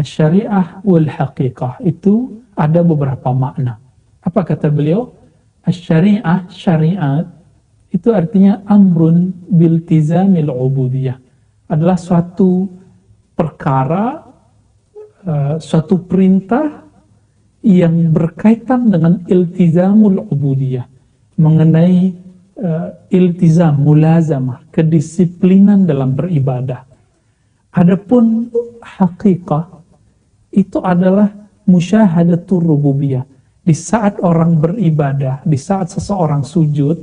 Asy-syariah wal haqiqah itu ada beberapa makna. Apa kata beliau? Asy-syariah, syariat itu artinya amrun biltizamil ubudiyah. Adalah suatu perkara, suatu perintah yang berkaitan dengan iltizamul ubudiyah, mengenai iltizam, mulazamah, kedisiplinan dalam beribadah. Adapun haqiqah itu adalah musyahadatur rububiyah. Di saat orang beribadah, di saat seseorang sujud,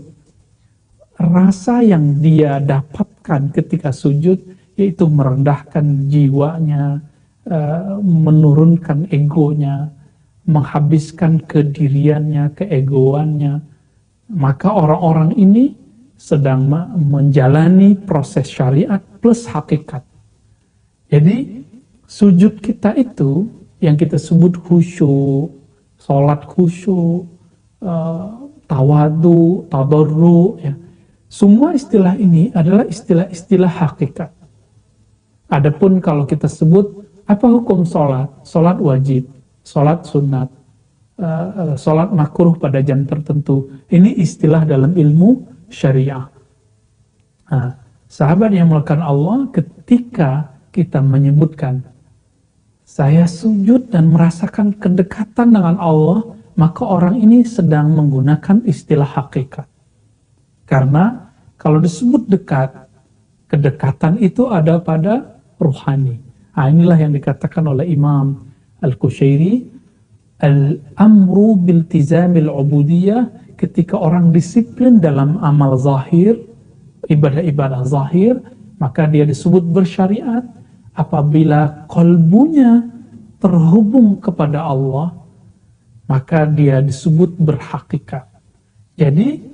rasa yang dia dapatkan ketika sujud yaitu merendahkan jiwanya, menurunkan egonya, menghabiskan kediriannya, keegoannya. Maka orang-orang ini sedang menjalani proses syariat plus hakikat. Jadi sujud kita itu yang kita sebut khusyuk, sholat khusyuk, tawadu, tadarru, ya. Semua istilah ini adalah istilah-istilah hakikat. Adapun kalau kita sebut apa hukum sholat? Sholat wajib, sholat sunat, sholat makruh pada jam tertentu. Ini istilah dalam ilmu syariah. Nah, sahabat yang melakukan Allah, ketika kita menyebutkan saya sujud dan merasakan kedekatan dengan Allah, maka orang ini sedang menggunakan istilah hakikat. Karena kalau disebut dekat, kedekatan itu ada pada ruhani. Nah, inilah yang dikatakan oleh Imam Al-Qushairi, al-amru biltizamil ubudiyah, ketika orang disiplin dalam amal zahir, ibadah-ibadah zahir, maka dia disebut bersyariat. Apabila kolbunya terhubung kepada Allah, maka dia disebut berhakikat. Jadi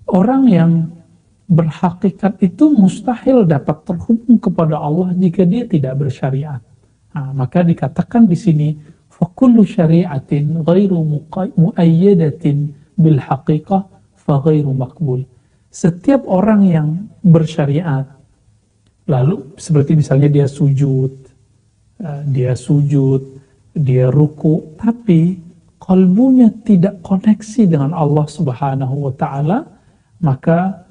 orang yang berhakikat itu mustahil dapat terhubung kepada Allah jika dia tidak bersyariat. Nah, maka dikatakan di sini, fakullu syari'atin ghairu muayyadatin bil haqiqah fa ghairu maqbul. Setiap orang yang bersyariat, lalu seperti misalnya dia sujud, dia ruku, tapi kalbunya tidak koneksi dengan Allah Subhanahu wa Ta'ala, maka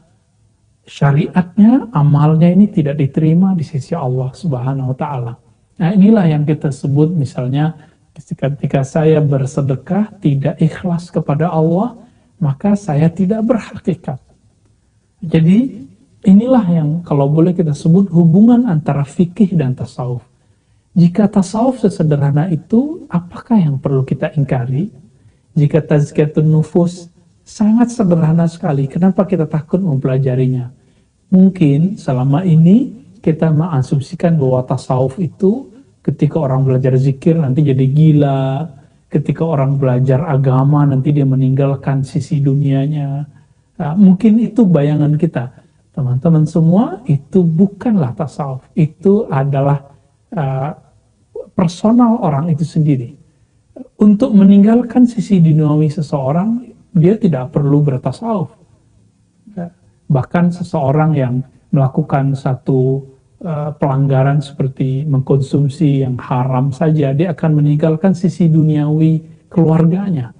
syariatnya, amalnya ini tidak diterima di sisi Allah Subhanahu wa Ta'ala. Nah, inilah yang kita sebut misalnya ketika saya bersedekah tidak ikhlas kepada Allah, maka saya tidak berhakikat. Jadi inilah yang kalau boleh kita sebut hubungan antara fikih dan tasawuf. Jika tasawuf sesederhana itu, apakah yang perlu kita ingkari? Jika tazkiyatun nufus sangat sederhana sekali, kenapa kita takut mempelajarinya? Mungkin selama ini kita mengasumsikan bahwa tasawuf itu ketika orang belajar zikir nanti jadi gila, ketika orang belajar agama nanti dia meninggalkan sisi dunianya. Nah, mungkin itu bayangan kita. Teman-teman semua, itu bukanlah tasawuf. Itu adalah personal orang itu sendiri. Untuk meninggalkan sisi duniawi seseorang, dia tidak perlu bertasawuf. Bahkan seseorang yang melakukan satu pelanggaran seperti mengkonsumsi yang haram saja, dia akan meninggalkan sisi duniawi keluarganya.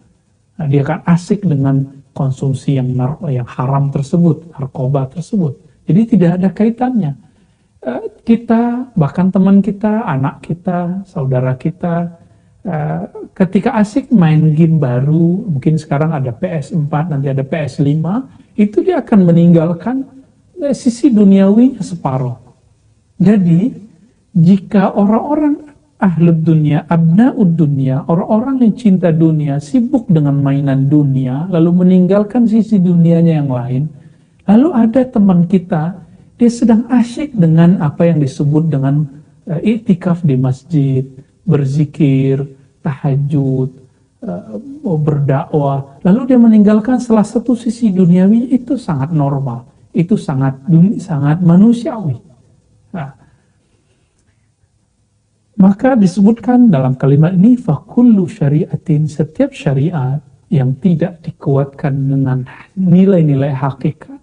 Nah, dia akan asik dengan konsumsi yang haram tersebut, narkoba tersebut. Jadi tidak ada kaitannya. Kita, bahkan teman kita, anak kita, saudara kita, ketika asik main game baru, mungkin sekarang ada PS4, nanti ada PS5, itu dia akan meninggalkan sisi duniawinya separuh. Jadi, jika orang-orang ahlud dunia, abnaud dunia, orang-orang yang cinta dunia, sibuk dengan mainan dunia, lalu meninggalkan sisi dunianya yang lain, lalu ada teman kita, dia sedang asyik dengan apa yang disebut dengan iktikaf di masjid, berzikir, tahajud, berdakwah, lalu dia meninggalkan salah satu sisi duniawi, itu sangat normal, itu sangat manusiawi. Nah, maka disebutkan dalam kalimat ini, fakullu syariatin, setiap syariat yang tidak dikuatkan dengan nilai-nilai hakikat,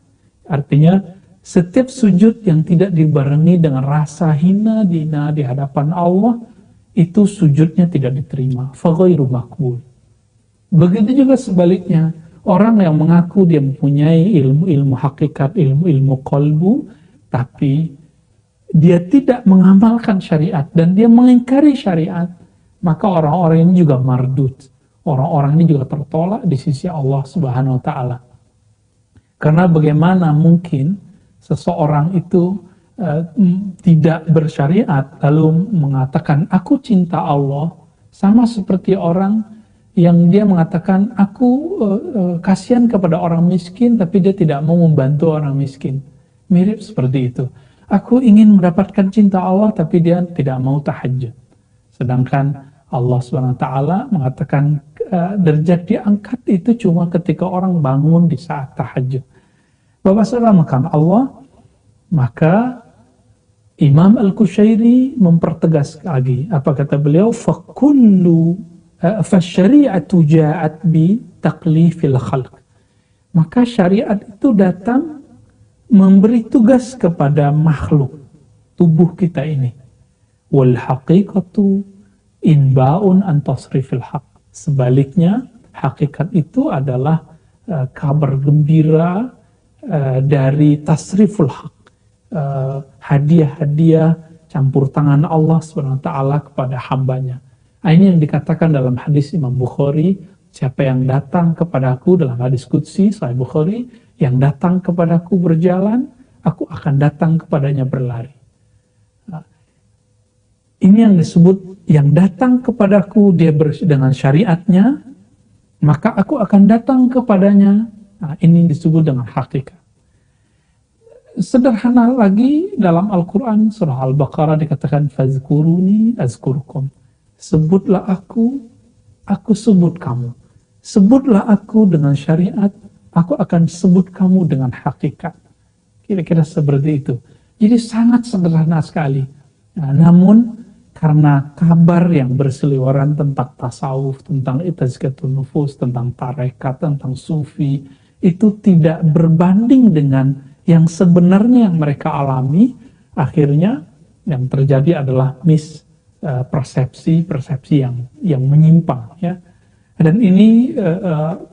artinya setiap sujud yang tidak dibarengi dengan rasa hina dina di hadapan Allah, itu sujudnya tidak diterima, faghairu maqbul. Begitu juga sebaliknya, orang yang mengaku dia mempunyai ilmu hakikat, ilmu qalbu, tapi dia tidak mengamalkan syariat dan dia mengingkari syariat, maka orang-orang ini juga mardud. Orang-orang ini juga tertolak di sisi Allah Subhanahu wa taala. Karena bagaimana mungkin seseorang itu tidak bersyariat lalu mengatakan aku cinta Allah, sama seperti orang yang dia mengatakan aku kasihan kepada orang miskin tapi dia tidak mau membantu orang miskin. Mirip seperti itu. Aku ingin mendapatkan cinta Allah tapi dia tidak mau tahajud. Sedangkan Allah SWT mengatakan derajat diangkat itu cuma ketika orang bangun di saat tahajud. Bapak saudara makan Allah, maka Imam Al-Qushairi mempertegas lagi. Apa kata beliau? Fasyari'atu ja'at bi taklifil khalq. Maka syariat itu datang memberi tugas kepada makhluk tubuh kita ini. Wal haqiqatu inba'un an tasrifil haq. Sebaliknya, hakikat itu adalah kabar gembira dari tasriful haq. Hadiah-hadiah campur tangan Allah SWT kepada hambanya. Ini yang dikatakan dalam hadis Imam Bukhari, siapa yang datang kepadaku dalam hadis Qudsi, Sahih Bukhari, yang datang kepadaku berjalan, aku akan datang kepadanya berlari. Ini yang disebut, yang datang kepadaku dia dengan syariatnya, maka aku akan datang kepadanya. Ini disebut dengan hakikat. Sederhana lagi, dalam Al-Quran, surah Al-Baqarah dikatakan, fazkuruni azkurkum. Sebutlah aku sebut kamu. Sebutlah aku dengan syariat, aku akan sebut kamu dengan hakikat. Kira-kira seperti itu. Jadi sangat sederhana sekali. Namun karena kabar yang berseliweran tentang tasawuf, tentang tazkiyatun nufus, tentang tarekat, tentang sufi, itu tidak berbanding dengan yang sebenarnya yang mereka alami, akhirnya yang terjadi adalah persepsi yang menyimpang, ya. Dan ini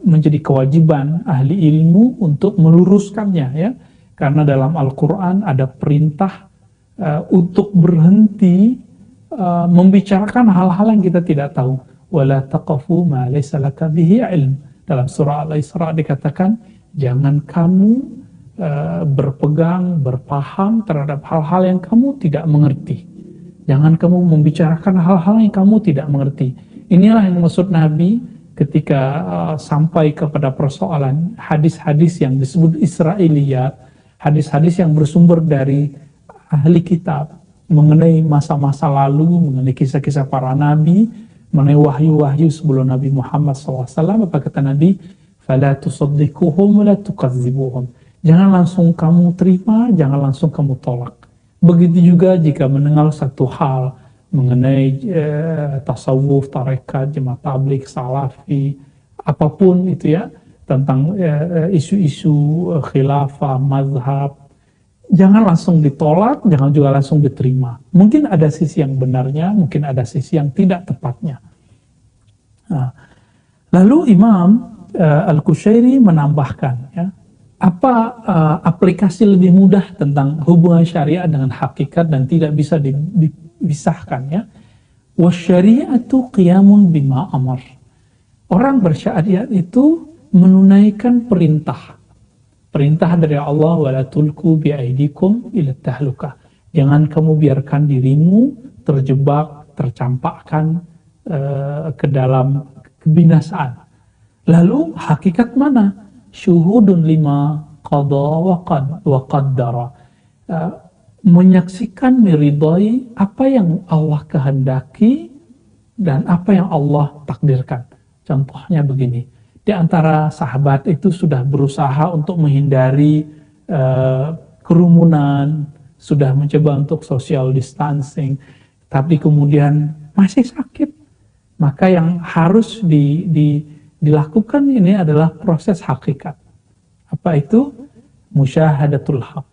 menjadi kewajiban ahli ilmu untuk meluruskannya, ya. Karena dalam Al-Quran ada perintah untuk berhenti membicarakan hal-hal yang kita tidak tahu. Wala taqafu ma laysa laka bihi ilm. Dalam surah Al-Isra dikatakan, jangan kamu berpaham terhadap hal-hal yang kamu tidak mengerti. Jangan kamu membicarakan hal-hal yang kamu tidak mengerti. Inilah yang maksud Nabi ketika sampai kepada persoalan hadis-hadis yang disebut Israiliyat, hadis-hadis yang bersumber dari ahli kitab mengenai masa-masa lalu, mengenai kisah-kisah para nabi, mengenai wahyu-wahyu sebelum Nabi Muhammad SAW. Apa kata Nabi? Fala tusaddiquhum la tukadzibuhum. Jangan langsung kamu terima, jangan langsung kamu tolak. Begitu juga jika mendengar satu hal mengenai tasawuf, tarekat, jemaah tabligh, salafi, apapun itu, ya, tentang isu-isu khilafah, mazhab, jangan langsung ditolak, jangan juga langsung diterima. Mungkin ada sisi yang benarnya, mungkin ada sisi yang tidak tepatnya. Lalu Imam Al-Qushairi menambahkan, ya, apa aplikasi lebih mudah tentang hubungan syariat dengan hakikat dan tidak bisa dipisahkan, ya. Wasyari'atu qiyamun bima amar. Orang bersyariat itu menunaikan perintah dari Allah, wala tulku biaidikum ila tahlukah. Jangan kamu biarkan dirimu terjebak, tercampakkan ke dalam kebinasaan. Lalu hakikat mana? Syuhudun lima qada wa qaddara. Menyaksikan, meridai apa yang Allah kehendaki dan apa yang Allah takdirkan. Contohnya begini, di antara sahabat itu sudah berusaha untuk menghindari kerumunan, sudah mencoba untuk social distancing, tapi kemudian masih sakit. Maka yang harus dilakukan ini adalah proses hakikat. Apa itu? Musyahadatul haq.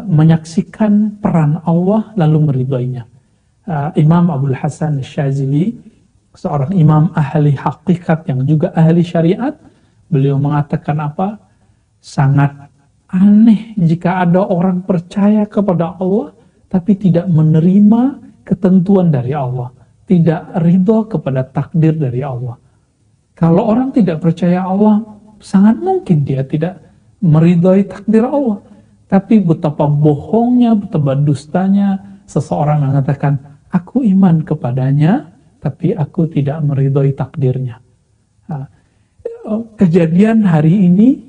Menyaksikan peran Allah lalu meridainya. Imam Abdul Hasan Syazili, seorang imam ahli hakikat yang juga ahli syariat, beliau mengatakan apa? Sangat aneh jika ada orang percaya kepada Allah tapi tidak menerima ketentuan dari Allah, tidak ridho kepada takdir dari Allah. Kalau orang tidak percaya Allah, sangat mungkin dia tidak meridhoi takdir Allah. Tapi betapa bohongnya, betapa dustanya seseorang mengatakan, aku iman kepadanya, tapi aku tidak meridhoi takdirnya. Nah, kejadian hari ini,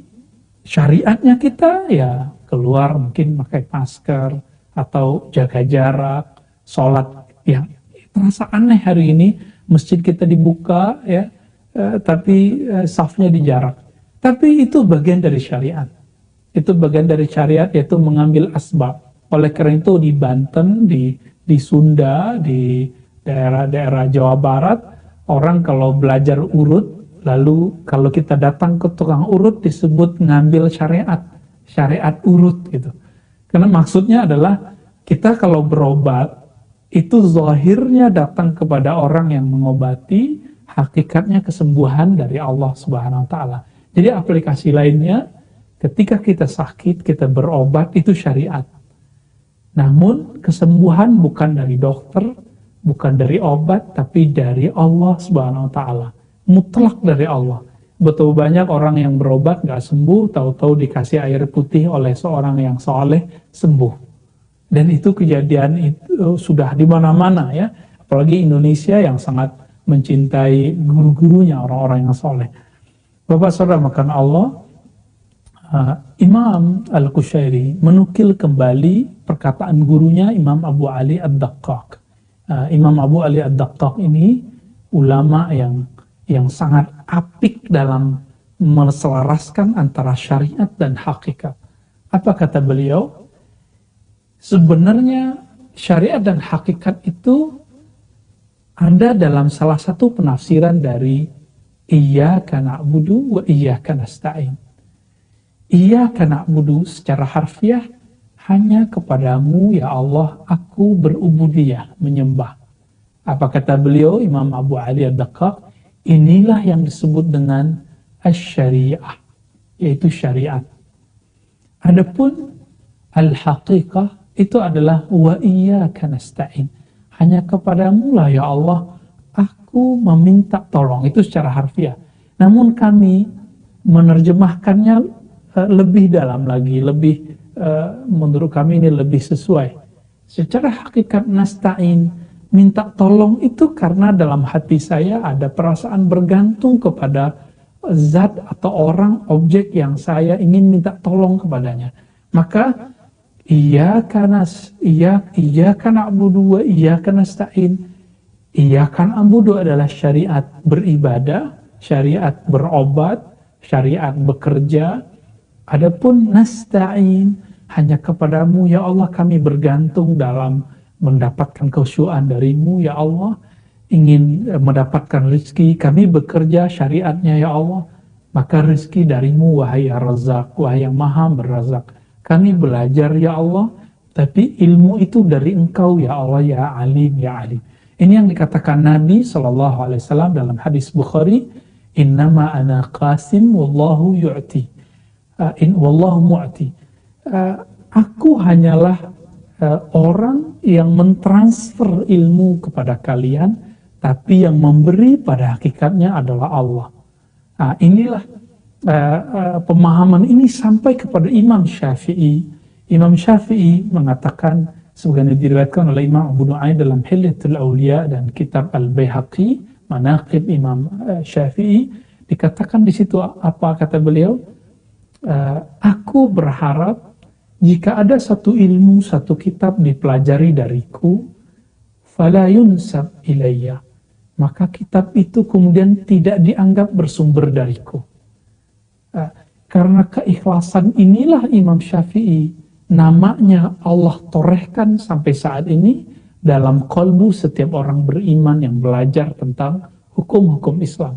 syariatnya kita ya keluar mungkin pakai masker, atau jaga jarak, sholat yang terasa aneh hari ini, masjid kita dibuka ya, tapi safnya dijarak. Tapi itu bagian dari syariat. Itu bagian dari syariat, yaitu mengambil asbab. Oleh karena itu di Banten, di Sunda, di daerah-daerah Jawa Barat, orang kalau belajar urut, lalu kalau kita datang ke tukang urut disebut ngambil syariat urut gitu. Karena maksudnya adalah kita kalau berobat, itu zahirnya datang kepada orang yang mengobati, hakikatnya kesembuhan dari Allah Subhanahu wa Ta'ala. Jadi aplikasi lainnya, ketika kita sakit, kita berobat, itu syariat. Namun kesembuhan bukan dari dokter, bukan dari obat, tapi dari Allah Subhanahu wa Ta'ala. Mutlak dari Allah. Betul banyak orang yang berobat gak sembuh, tahu-tahu dikasih air putih oleh seorang yang soleh, sembuh. Dan itu kejadian itu sudah di mana-mana ya, apalagi Indonesia yang sangat mencintai guru-gurunya, orang-orang yang soleh. Bapak saudara makan Allah, Imam Al-Qushairi menukil kembali perkataan gurunya Imam Abu Ali Ad-Daqqaq. Imam Abu Ali Ad-Daqqaq ini ulama yang sangat apik dalam menselaraskan antara syariat dan hakikat. Apa kata beliau? Sebenarnya syariat dan hakikat itu ada dalam salah satu penafsiran dari iyyaka na'budu wa iyyaka nasta'in. Iyyaka na'budu secara harfiah, hanya kepadamu ya Allah aku berubudiyah, menyembah. Apa kata beliau Imam Abu Ali Ad-Daqqaq? Inilah yang disebut dengan asy-syariah, yaitu syariat. Adapun al-haqiqah itu adalah wa iyyaka nasta'in. Hanya kepadamu lah ya Allah aku meminta tolong. Itu secara harfiah. Namun kami menerjemahkannya lebih dalam lagi, menurut kami ini lebih sesuai. Secara hakikat nasta'in, minta tolong itu karena dalam hati saya ada perasaan bergantung kepada zat atau orang, objek yang saya ingin minta tolong kepadanya. Maka iyyaka na'budu wa iyyaka nasta'in. Iyyaka na'budu adalah syariat beribadah, syariat berobat, syariat bekerja. Adapun nasta'in, hanya kepadamu ya Allah kami bergantung dalam mendapatkan kesyu'an darimu ya Allah, ingin mendapatkan rezeki, kami bekerja syariatnya ya Allah, maka rezeki darimu wahai Ar-Razzaq, wahai yang maha berazak. Kami belajar ya Allah, tapi ilmu itu dari engkau ya Allah ya alim ya alim. Ini yang dikatakan Nabi SAW dalam hadis Bukhari, innama ana qasim wallahu yu'ti, wallahu mu'ti. Aku hanyalah orang yang mentransfer ilmu kepada kalian, tapi yang memberi pada hakikatnya adalah Allah. Inilah pemahaman ini sampai kepada Imam Syafi'i. Imam Syafi'i mengatakan, sebagaimana diriwayatkan oleh Imam Abu Nu'aim dalam Hilyatul Awliya dan kitab Al-Baihaqi, Manaqib Imam Syafi'i, dikatakan di situ apa kata beliau? Aku berharap jika ada satu ilmu, satu kitab dipelajari dariku, fala yunsab ilayya, maka kitab itu kemudian tidak dianggap bersumber dariku. Karena keikhlasan inilah Imam Syafi'i, namanya Allah torehkan sampai saat ini dalam kolbu setiap orang beriman yang belajar tentang hukum-hukum Islam.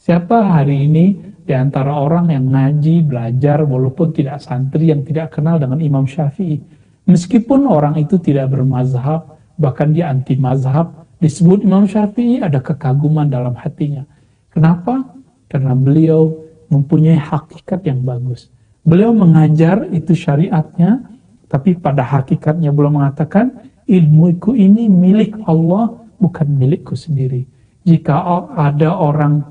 Siapa hari ini di antara orang yang ngaji, belajar, walaupun tidak santri, yang tidak kenal dengan Imam Syafi'i? Meskipun orang itu tidak bermazhab, bahkan dia anti mazhab. Disebut Imam Syafi'i, ada kekaguman dalam hatinya. Kenapa? Karena beliau mempunyai hakikat yang bagus. Beliau mengajar itu syariatnya, tapi pada hakikatnya beliau mengatakan, ilmuku ini milik Allah, bukan milikku sendiri. Jika ada orang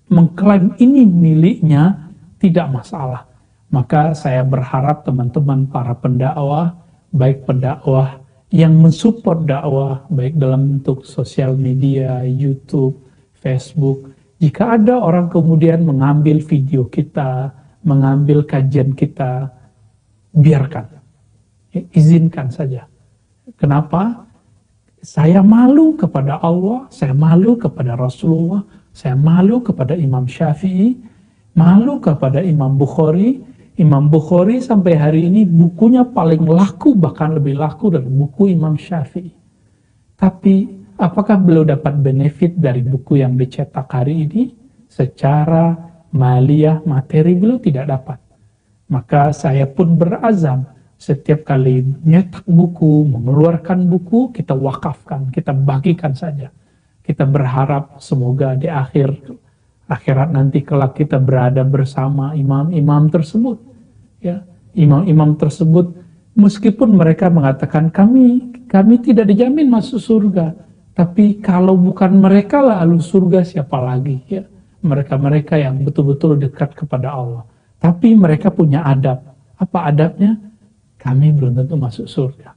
mengklaim ini miliknya, tidak masalah. Maka saya berharap teman-teman para pendakwah, baik pendakwah yang mensupport dakwah, baik dalam bentuk sosial media, YouTube, Facebook, jika ada orang kemudian mengambil video kita, mengambil kajian kita, biarkan, izinkan saja. Kenapa? Saya malu kepada Allah, saya malu kepada Rasulullah, saya malu kepada Imam Syafi'i, malu kepada Imam Bukhari. Imam Bukhari sampai hari ini bukunya paling laku, bahkan lebih laku dari buku Imam Syafi'i. Tapi apakah beliau dapat benefit dari buku yang dicetak hari ini? Secara maliyah, materi beliau tidak dapat. Maka saya pun berazam, setiap kali nyetak buku, mengeluarkan buku, kita wakafkan, kita bagikan saja. Kita berharap semoga di akhirat nanti kelak kita berada bersama imam-imam tersebut. Ya, imam-imam tersebut, meskipun mereka mengatakan kami tidak dijamin masuk surga, tapi kalau bukan mereka lalu surga siapa lagi? Ya, mereka-mereka yang betul-betul dekat kepada Allah. Tapi mereka punya adab. Apa adabnya? Kami belum tentu masuk surga.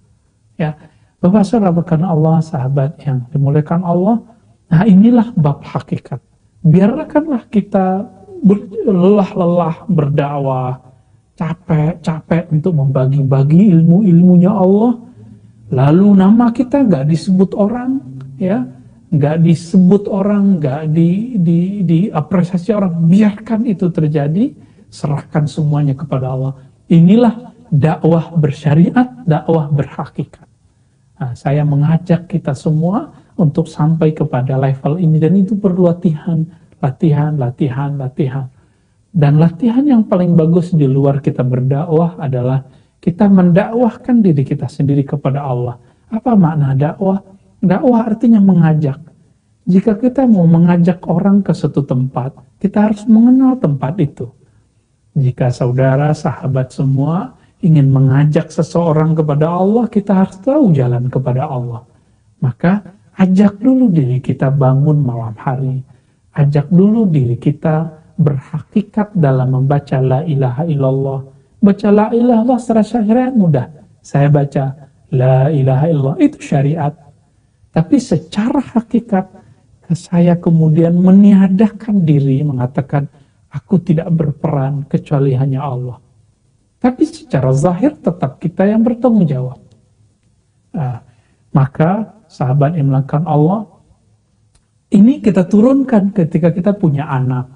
Ya, Bapak saudara Allah, sahabat yang dimuliakan Allah. Nah, inilah bab hakikat. Biarkanlah kita lelah-lelah berdakwah, capek-capek untuk membagi-bagi ilmu-ilmunya Allah, lalu nama kita nggak disebut orang, ya, nggak disebut orang, nggak diapresiasi orang. Biarkan itu terjadi, serahkan semuanya kepada Allah. Inilah dakwah bersyariat, dakwah berhakikat. Nah, saya mengajak kita semua untuk sampai kepada level ini, dan itu perlu latihan. Dan latihan yang paling bagus di luar kita berdakwah adalah kita mendakwahkan diri kita sendiri kepada Allah. Apa makna dakwah? Dakwah artinya mengajak. Jika kita mau mengajak orang ke suatu tempat, kita harus mengenal tempat itu. Jika saudara, sahabat semua ingin mengajak seseorang kepada Allah, kita harus tahu jalan kepada Allah. Maka ajak dulu diri kita bangun malam hari. Ajak dulu diri kita berhakikat dalam membaca la ilaha illallah. Baca la ilaha illallah secara syariat mudah. Saya baca la ilaha illallah, itu syariat. Tapi secara hakikat, saya kemudian meniadakan diri, mengatakan aku tidak berperan kecuali hanya Allah. Tapi secara zahir tetap kita yang bertanggung jawab. Maka sahabat yang melakukan Allah, ini kita turunkan ketika kita punya anak.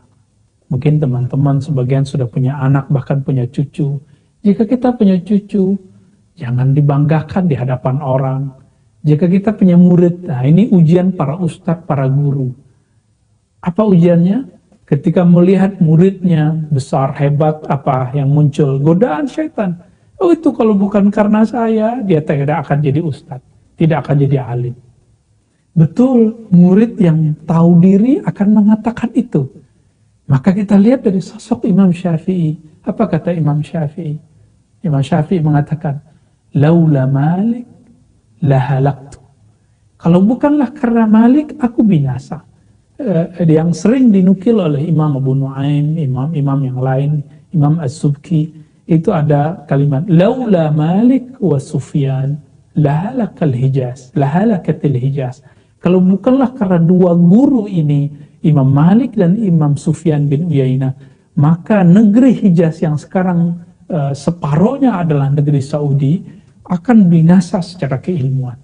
Mungkin teman-teman sebagian sudah punya anak, bahkan punya cucu. Jika kita punya cucu, jangan dibanggakan di hadapan orang. Jika kita punya murid, nah ini ujian para ustadz, para guru. Apa ujiannya? Ketika melihat muridnya besar, hebat, apa yang muncul? Godaan syaitan. Oh, itu kalau bukan karena saya, dia tidak akan jadi ustadz, tidak akan jadi alim. Betul, murid yang tahu diri akan mengatakan itu. Maka kita lihat dari sosok Imam Syafi'i. Apa kata Imam Syafi'i? Imam Syafi'i mengatakan, laula Malik lahalaktu. Kalau bukanlah karena Malik, aku binasa. Yang sering dinukil oleh Imam Abu Nu'aim, imam-imam yang lain, Imam As-Subki, itu ada kalimat, laula Malik wa Sufyan lahalakatil Hijaz. Kalau bukanlah karena dua guru ini, Imam Malik dan Imam Sufyan bin Uyainah, maka negeri Hijaz yang sekarang separohnya adalah negeri Saudi, akan binasa secara keilmuan.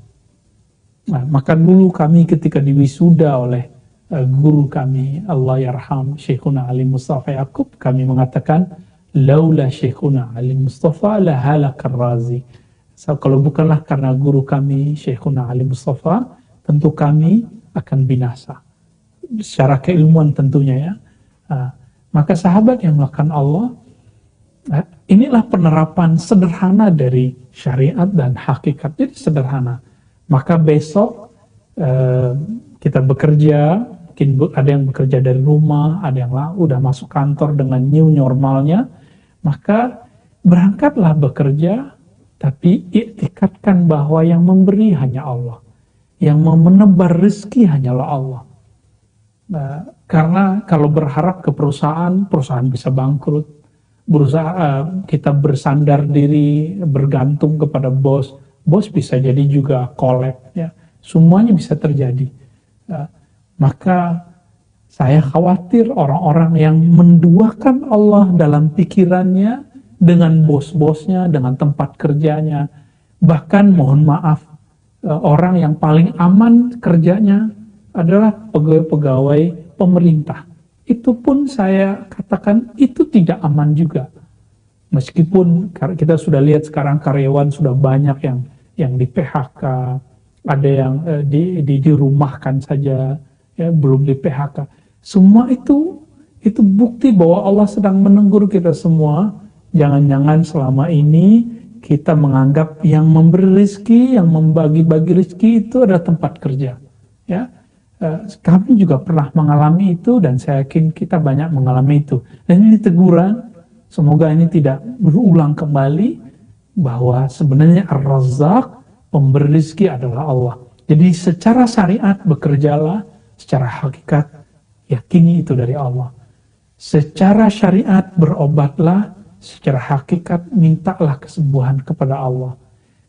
Nah, maka dulu kami ketika diwisuda oleh guru kami, Allah yarham, Syekhuna Ali Mustafa Yaqub, kami mengatakan, laula Syekhuna Ali Mustafa lahalakar Razi. So, kalau bukanlah karena guru kami, Syekhuna Ali Mustafa, tentu kami akan binasa. Secara keilmuan tentunya ya. Maka sahabat yang melakukan Allah, inilah penerapan sederhana dari syariat dan hakikat. Jadi sederhana. Maka besok kita bekerja, mungkin ada yang bekerja dari rumah, ada yang udah masuk kantor dengan new normalnya, maka berangkatlah bekerja, tapi iktikadkan bahwa yang memberi hanya Allah, yang menebar rezeki hanyalah Allah. Karena kalau berharap ke perusahaan bisa bangkrut, kita bersandar diri, bergantung kepada bos bisa jadi juga collab, ya. Semuanya bisa terjadi. Maka saya khawatir orang-orang yang menduakan Allah dalam pikirannya dengan bos-bosnya, dengan tempat kerjanya. Bahkan mohon maaf, orang yang paling aman kerjanya adalah pegawai-pegawai pemerintah. Itu pun saya katakan itu tidak aman juga. Meskipun kita sudah lihat sekarang karyawan sudah banyak yang di PHK, ada yang dirumahkan saja, ya, belum di PHK. Semua itu bukti bahwa Allah sedang menegur kita semua. Jangan-jangan selama ini kita menganggap yang memberi rezeki, yang membagi-bagi rezeki itu adalah tempat kerja. Ya, kami juga pernah mengalami itu dan saya yakin kita banyak mengalami itu. Dan ini teguran, semoga ini tidak berulang kembali, bahwa sebenarnya Ar-Razzaq, pemberi rezeki adalah Allah. Jadi secara syariat bekerjalah, secara hakikat yakini itu dari Allah. Secara syariat berobatlah, secara hakikat mintalah kesembuhan kepada Allah.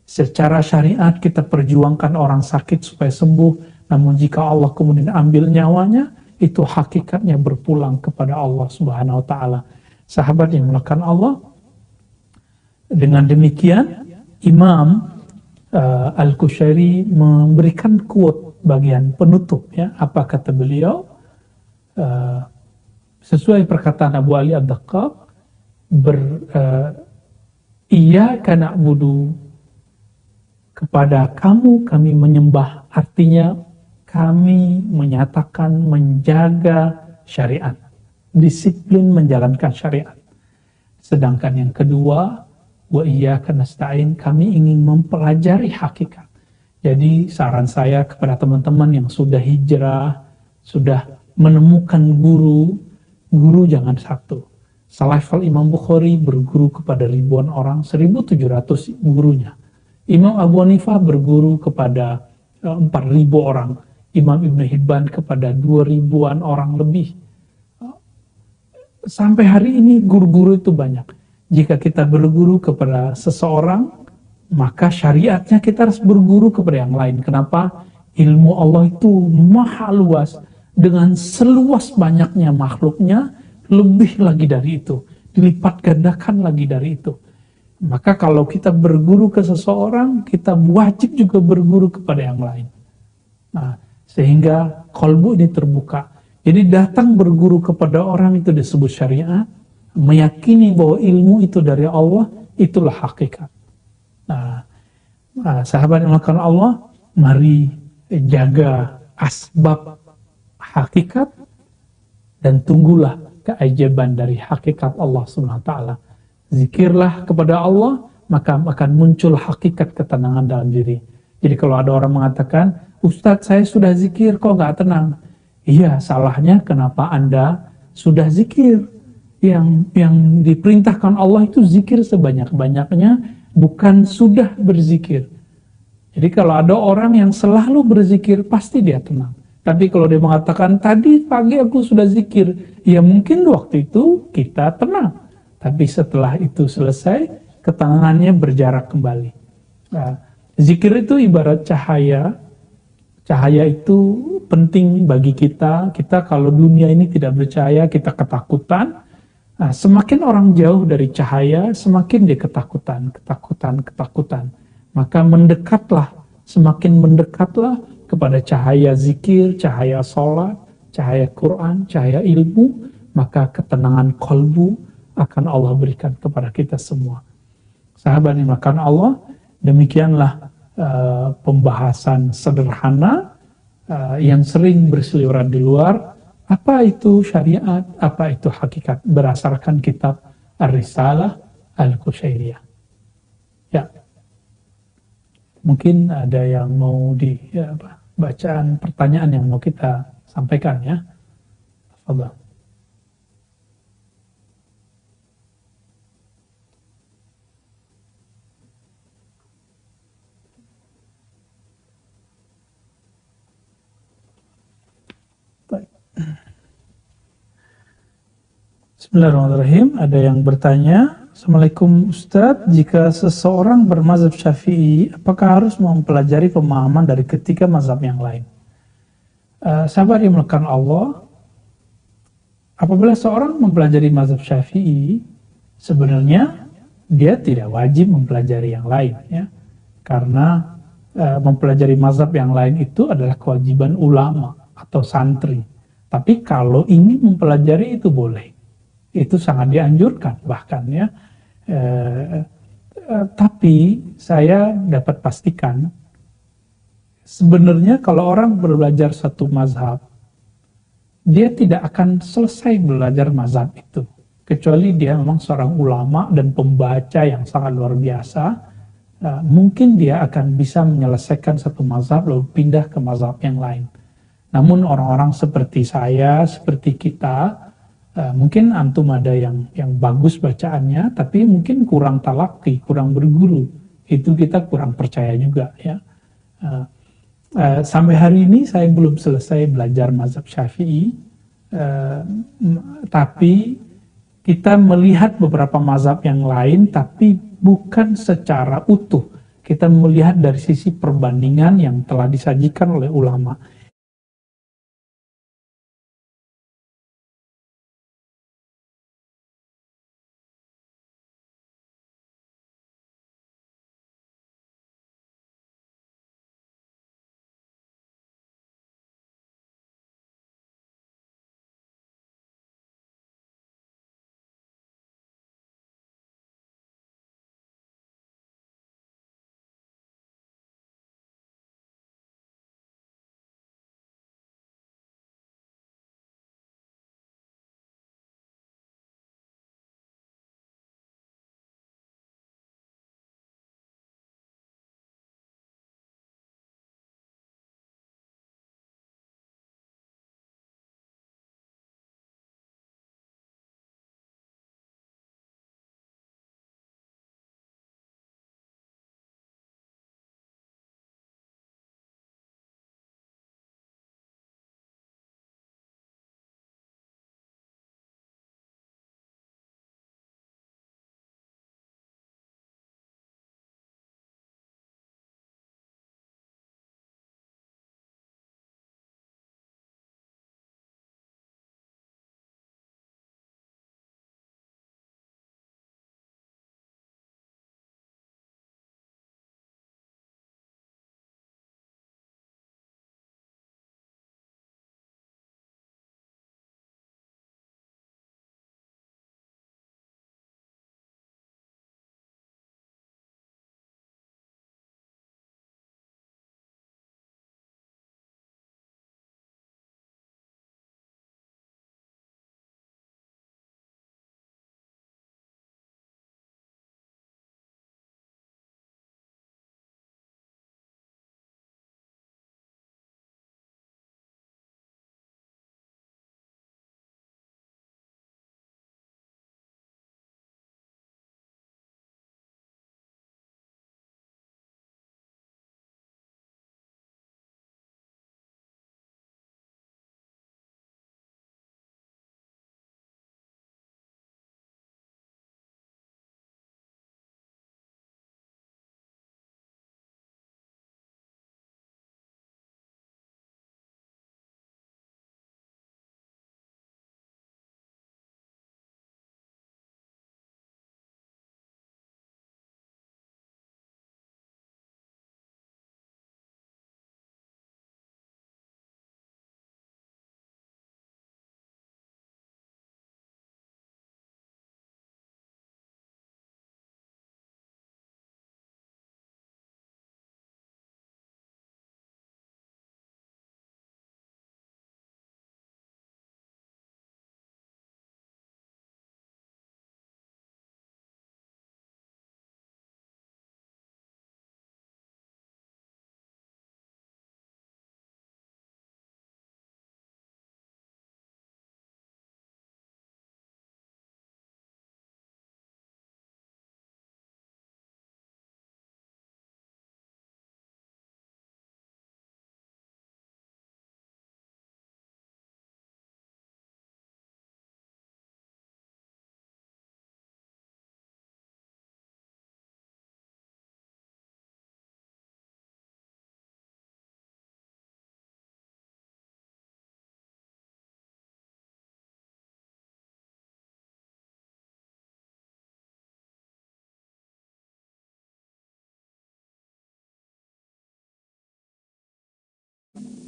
Secara syariat kita perjuangkan orang sakit supaya sembuh, namun jika Allah kemudian ambil nyawanya, itu hakikatnya berpulang kepada Allah Subhanahu wa Ta'ala. Sahabat yang melakukan Allah, dengan demikian Imam Al-Qushairi memberikan quote bagian penutup, ya. Apa kata beliau? Sesuai perkataan Abu Ali Ad-Daqqaq, iyyaka na'budu, kepada kamu kami menyembah, artinya kami menyatakan menjaga syariat, disiplin menjalankan syariat. Sedangkan yang kedua, wa iyyaka nasta'in, kami ingin mempelajari hakikat. Jadi saran saya kepada teman-teman yang sudah hijrah, sudah menemukan guru jangan satu. Selevel Imam Bukhari berguru kepada ribuan orang, 1.700 gurunya. Imam Abu Hanifah berguru kepada 4.000 orang. Imam Ibn Hibban kepada 2.000-an orang lebih. Sampai hari ini guru-guru itu banyak. Jika kita berguru kepada seseorang, maka syariatnya kita harus berguru kepada yang lain. Kenapa? Ilmu Allah itu maha luas. Dengan seluas banyaknya makhluknya, lebih lagi dari itu. Dilipat gandakan lagi dari itu. Maka kalau kita berguru ke seseorang, kita wajib juga berguru kepada yang lain. Nah, sehingga qalbu ini terbuka. Jadi datang berguru kepada orang itu disebut syariat, meyakini bahwa ilmu itu dari Allah, itulah hakikat. Nah, sahabat yang melakukan Allah, mari jaga asbab hakikat dan tunggulah keajaiban dari hakikat Allah Subhanahu wa Ta'ala. Zikirlah kepada Allah, maka akan muncul hakikat ketenangan dalam diri. Jadi kalau ada orang mengatakan, Ustadz saya sudah zikir kok nggak tenang. Iya, salahnya kenapa Anda sudah zikir? Yang diperintahkan Allah itu zikir sebanyak-banyaknya, bukan sudah berzikir. Jadi kalau ada orang yang selalu berzikir, pasti dia tenang. Tapi kalau dia mengatakan, tadi pagi aku sudah zikir, ya mungkin waktu itu kita tenang. Tapi setelah itu selesai, ketenangannya berjarak kembali. Nah, zikir itu ibarat cahaya. Cahaya itu penting bagi kita. Kita kalau dunia ini tidak bercahaya, kita ketakutan. Nah, semakin orang jauh dari cahaya, semakin dia ketakutan. Maka mendekatlah, semakin mendekatlah kepada cahaya zikir, cahaya sholat, cahaya Quran, cahaya ilmu, maka ketenangan kolbu akan Allah berikan kepada kita semua. Sahabat yang makan Allah, demikianlah pembahasan sederhana yang sering berseliweran di luar. Apa itu syariat, apa itu hakikat, berdasarkan kitab Ar-Risalah Al-Qushairiyah. Ya. Mungkin ada yang mau bacaan pertanyaan yang mau kita sampaikan ya. Tafadhal. Baik. Bismillahirrahmanirrahim. Ada yang bertanya, Assalamualaikum Ustadz, jika seseorang bermazhab Syafi'i, apakah harus mempelajari pemahaman dari ketiga mazhab yang lain? Sahabat yang melakukan Allah, apabila seorang mempelajari mazhab Syafi'i, sebenarnya dia tidak wajib mempelajari yang lain, ya, karena mempelajari mazhab yang lain itu adalah kewajiban ulama atau santri. Tapi kalau ingin mempelajari itu boleh, itu sangat dianjurkan bahkan ya. Tapi saya dapat pastikan sebenarnya kalau orang belajar satu mazhab, dia tidak akan selesai belajar mazhab itu kecuali dia memang seorang ulama dan pembaca yang sangat luar biasa. Mungkin dia akan bisa menyelesaikan satu mazhab lalu pindah ke mazhab yang lain. Namun orang-orang seperti saya, seperti kita, mungkin antum ada yang bagus bacaannya, tapi mungkin kurang talaki, kurang berguru. Itu kita kurang percaya juga ya. Sampai hari ini saya belum selesai belajar mazhab Syafi'i, tapi kita melihat beberapa mazhab yang lain, tapi bukan secara utuh. Kita melihat dari sisi perbandingan yang telah disajikan oleh ulama.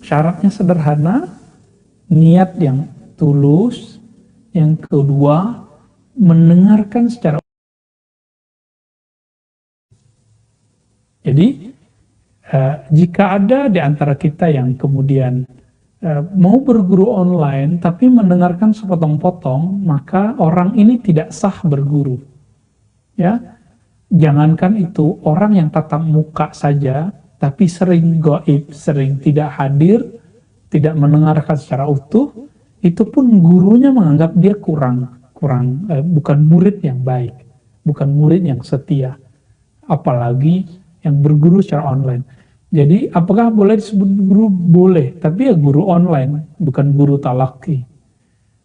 Syaratnya sederhana, niat yang tulus. Yang kedua, mendengarkan secara. Jadi jika ada di antara kita yang kemudian mau berguru online tapi mendengarkan sepotong-potong, maka orang ini tidak sah berguru. Ya, jangankan itu, orang yang tatap muka saja tapi sering gaib, sering tidak hadir, tidak mendengarkan secara utuh, itu pun gurunya menganggap dia bukan murid yang baik, bukan murid yang setia, apalagi yang berguru secara online. Jadi apakah boleh disebut guru? Boleh, tapi ya guru online, bukan guru talaki.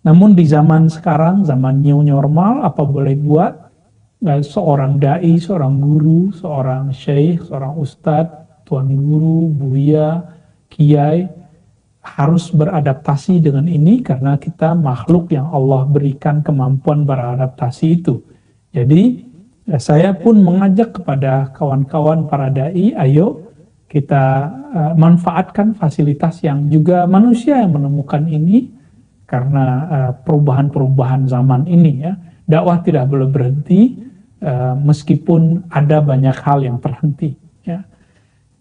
Namun di zaman sekarang, zaman new normal, apa boleh buat? Seorang dai, seorang guru, seorang syekh, seorang ustadz, tuan guru, buya, kiai, harus beradaptasi dengan ini karena kita makhluk yang Allah berikan kemampuan beradaptasi itu. Jadi saya pun mengajak kepada kawan-kawan para dai, ayo kita manfaatkan fasilitas yang juga manusia yang menemukan ini karena perubahan-perubahan zaman ini ya. Dakwah tidak boleh berhenti meskipun ada banyak hal yang terhenti ya.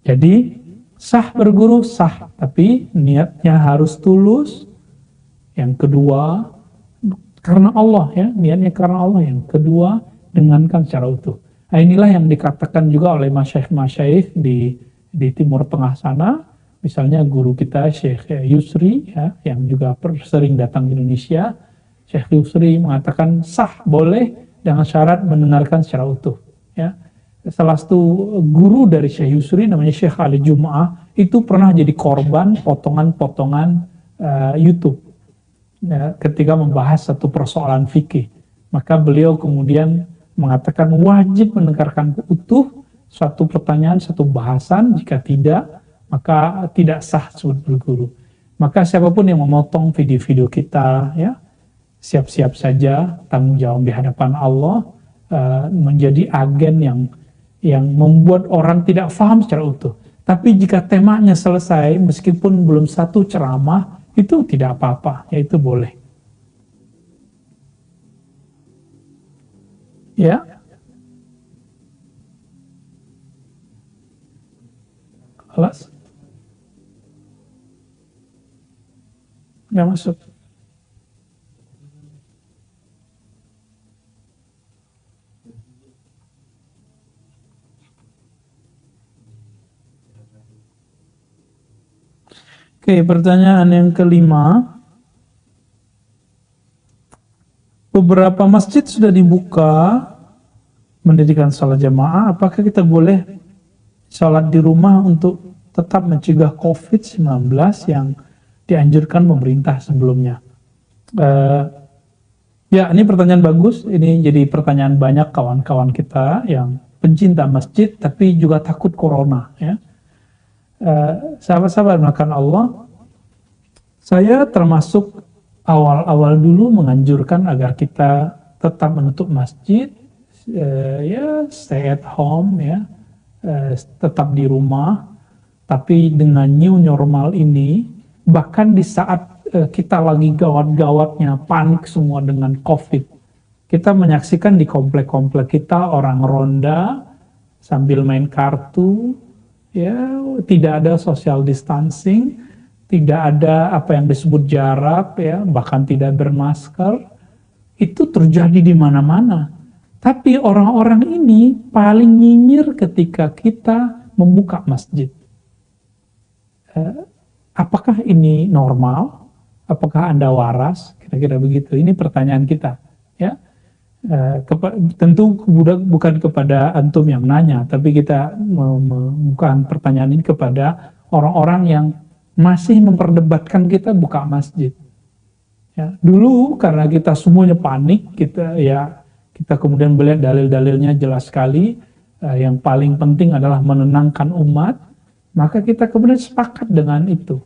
Jadi sah berguru sah, tapi niatnya harus tulus. Yang kedua karena Allah ya, niatnya karena Allah. Yang kedua dengankan secara utuh. Nah, inilah yang dikatakan juga oleh masyaikh-masyaikh di Timur Tengah sana, misalnya guru kita Syekh Yusri ya, yang juga sering datang ke Indonesia. Syekh Yusri mengatakan sah boleh dengan syarat mendengarkan secara utuh ya. Salah satu guru dari Syekh Yusri namanya Syekh Ali Jum'ah itu pernah jadi korban potongan-potongan YouTube ya, ketika membahas satu persoalan fikih. Maka beliau kemudian mengatakan wajib mendengarkan utuh suatu pertanyaan, satu bahasan. Jika tidak, maka tidak sah disebut berguru. Maka siapapun yang memotong video-video kita, ya siap-siap saja tanggung jawab di hadapan Allah, menjadi agen yang membuat orang tidak paham secara utuh. Tapi jika temanya selesai, meskipun belum satu ceramah, itu tidak apa-apa, yaitu boleh. Ya. Alas? Nggak masuk. Oke, pertanyaan yang kelima. Beberapa masjid sudah dibuka mendirikan salat jamaah. Apakah kita boleh salat di rumah untuk tetap mencegah COVID-19 yang dianjurkan pemerintah sebelumnya? Ya, ini pertanyaan bagus. Ini jadi pertanyaan banyak kawan-kawan kita yang pencinta masjid tapi juga takut corona ya. Sahabat-sahabat makan Allah, saya termasuk awal-awal dulu menganjurkan agar kita tetap menutup masjid, ya stay at home ya, tetap di rumah. Tapi dengan new normal ini, bahkan di saat kita lagi gawat-gawatnya, panik semua dengan COVID, kita menyaksikan di komplek-komplek kita orang ronda sambil main kartu. Ya, tidak ada social distancing, tidak ada apa yang disebut jarak, ya, bahkan tidak bermasker. Itu terjadi di mana-mana. Tapi orang-orang ini paling nyinyir ketika kita membuka masjid. Apakah ini normal? Apakah Anda waras? Kira-kira begitu. Ini pertanyaan kita. Ya. Tentu bukan kepada antum yang nanya, tapi kita membuka pertanyaan ini kepada orang-orang yang masih memperdebatkan kita buka masjid. Ya, dulu karena kita semuanya panik, kita kemudian melihat dalil-dalilnya jelas sekali. Yang paling penting adalah menenangkan umat, maka kita kemudian sepakat dengan itu.